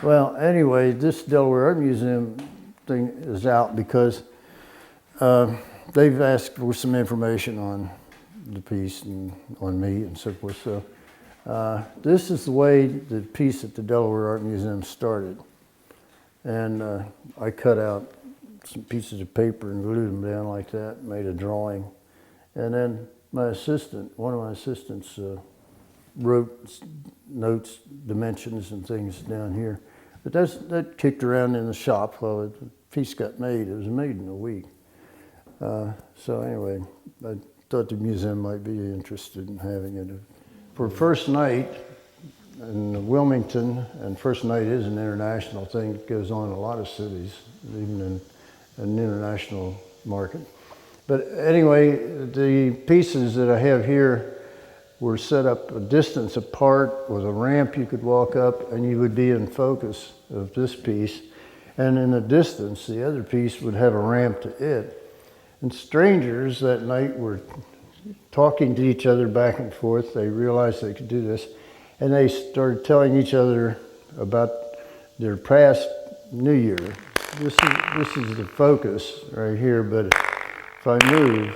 Well, anyway, this Delaware Art Museum thing is out because they've asked for some information on the piece and on me and so forth. So this is the way the piece at the Delaware Art Museum started. And I cut out some pieces of paper and glued them down like that, made a drawing. And then my assistant, one of my assistants, wrote notes, dimensions and things down here. But that kicked around in the shop while the piece got made. It was made in a week. So anyway, I thought the museum might be interested in having it. For first night in Wilmington, and first night is an international thing. It goes on in a lot of cities, even in an international market. But anyway, the pieces that I have here were set up a distance apart with a ramp you could walk up, and you would be in focus of this piece. And in the distance, the other piece would have a ramp to it. And strangers that night were talking to each other back and forth. They realized they could do this. And they started telling each other about their past New Year. This is the focus right here, but if I move,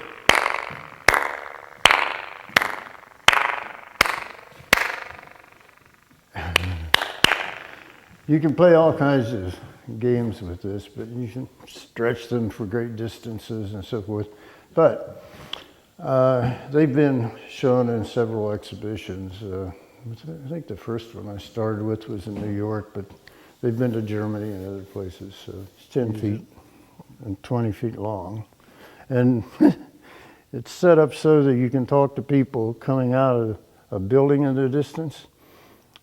you can play all kinds of games with this, but you can stretch them for great distances and so forth. But they've been shown in several exhibitions. I think the first one I started with was in New York, but they've been to Germany and other places. So it's 10 feet and 20 feet long. And it's set up so that you can talk to people coming out of a building in the distance.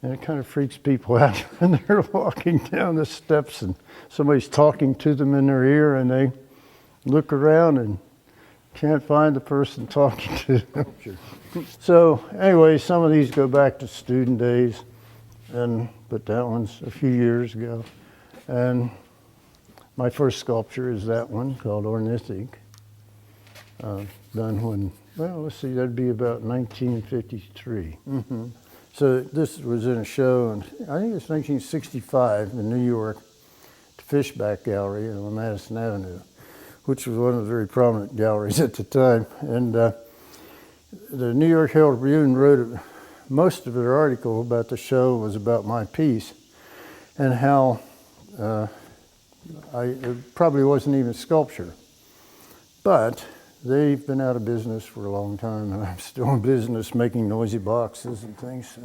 And it kind of freaks people out when they're walking down the steps and somebody's talking to them in their ear, and they look around and can't find the person talking to them. So anyway, some of these go back to student days, but that one's a few years ago. And my first sculpture is that one called Ornithic, done when, well, let's see, that'd be about 1953. Mm-hmm. So this was in a show, and I think it's 1965 in New York, the Fishback Gallery on Madison Avenue, which was one of the very prominent galleries at the time. And the New York Herald Tribune wrote most of their article about the show was about my piece and how it probably wasn't even sculpture. But they've been out of business for a long time, and I'm still in business making noisy boxes and things. So.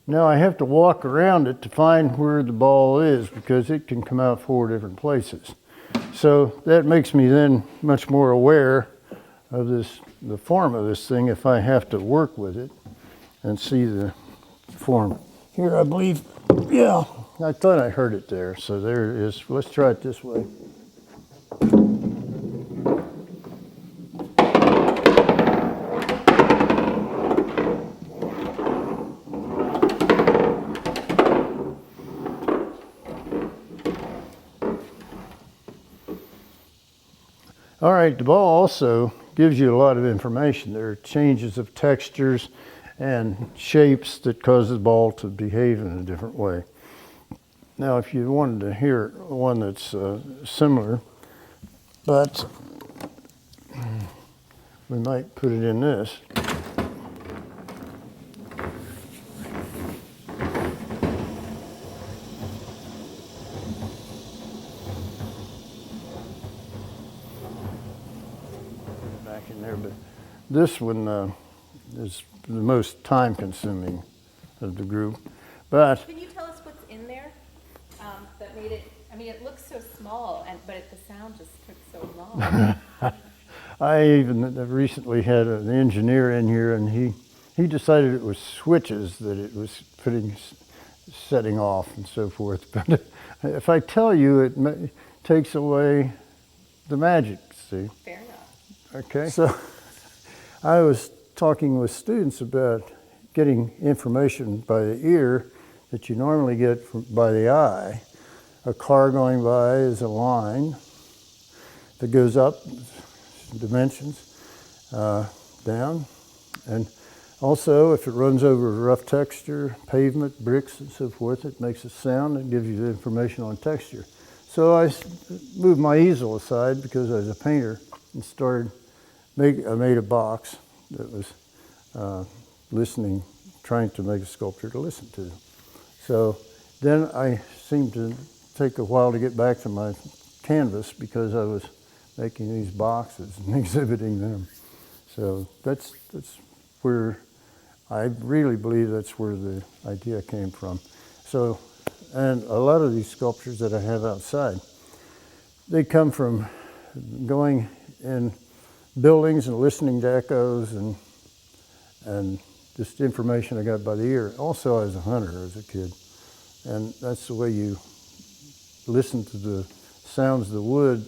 Now I have to walk around it to find where the ball is because it can come out 4 different places. So that makes me then much more aware of the form of this thing if I have to work with it and see the form. Here, I believe, yeah. I thought I heard it there, so there it is. Let's try it this way. All right, the ball also gives you a lot of information. There are changes of textures and shapes that cause the ball to behave in a different way. Now, if you wanted to hear one that's similar, but we might put it in this. Back in there, but this one is the most time-consuming of the group. But can you tell us what's in there that made it? I mean, it looks so small, but the sound just took so long. I even recently had an engineer in here, and he decided it was switches that it was setting off and so forth. But if I tell you, it takes away the magic. See? Fair enough. Okay. So I was talking with students about getting information by the ear that you normally get by the eye. A car going by is a line that goes up, dimensions, down, And also, if it runs over rough texture, pavement, bricks, and so forth, it makes a sound and gives you the information on texture. So I moved my easel aside because I was a painter and I made a box that was listening, trying to make a sculpture to listen to. So then I seemed to take a while to get back to my canvas because I was making these boxes and exhibiting them. So that's where I really believe that's where the idea came from. So, and a lot of these sculptures that I have outside, they come from going in buildings and listening to echoes and just information I got by the ear. Also, I was a hunter as a kid, and that's the way you listen to the sounds of the wood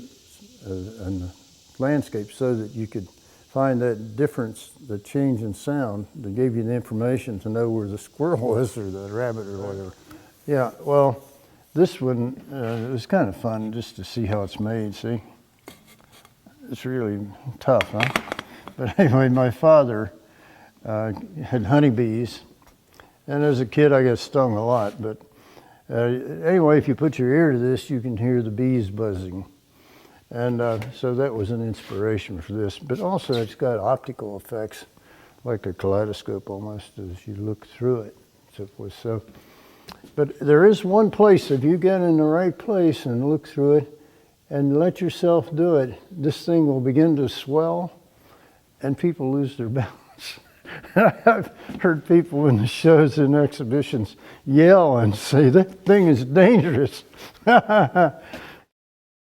and the landscape so that you could find that difference, the change in sound that gave you the information to know where the squirrel was or the rabbit or whatever. Yeah, well, this one, it was kind of fun just to see how it's made, see? It's really tough, huh? But anyway, my father had honeybees, and as a kid I got stung a lot, but anyway, if you put your ear to this, you can hear the bees buzzing. And so that was an inspiration for this. But also it's got optical effects, like a kaleidoscope almost, as you look through it. So forth. So, but there is one place, if you get in the right place and look through it and let yourself do it, this thing will begin to swell and people lose their balance. I've heard people in the shows and exhibitions yell and say, that thing is dangerous.